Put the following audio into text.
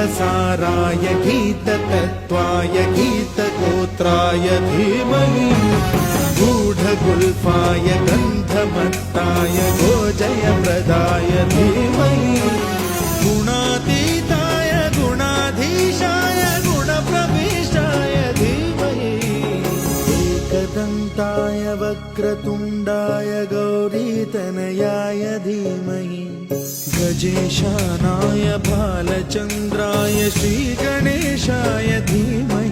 गीतसाराय गीततत्त्वाय गीतगोत्राय धीमहि गूढगुल्फाय गन्धमत्ताय गोजयप्रदाय धीमहि गुणातीताय गुणाधीशाय गुणप्रविष्टाय धीमहि एकदन्ताय वक्रतुण्डाय गौरीतनयाय धीमहि गजेशानाय भालचन्द्राय श्रीगणेशाय धीमहि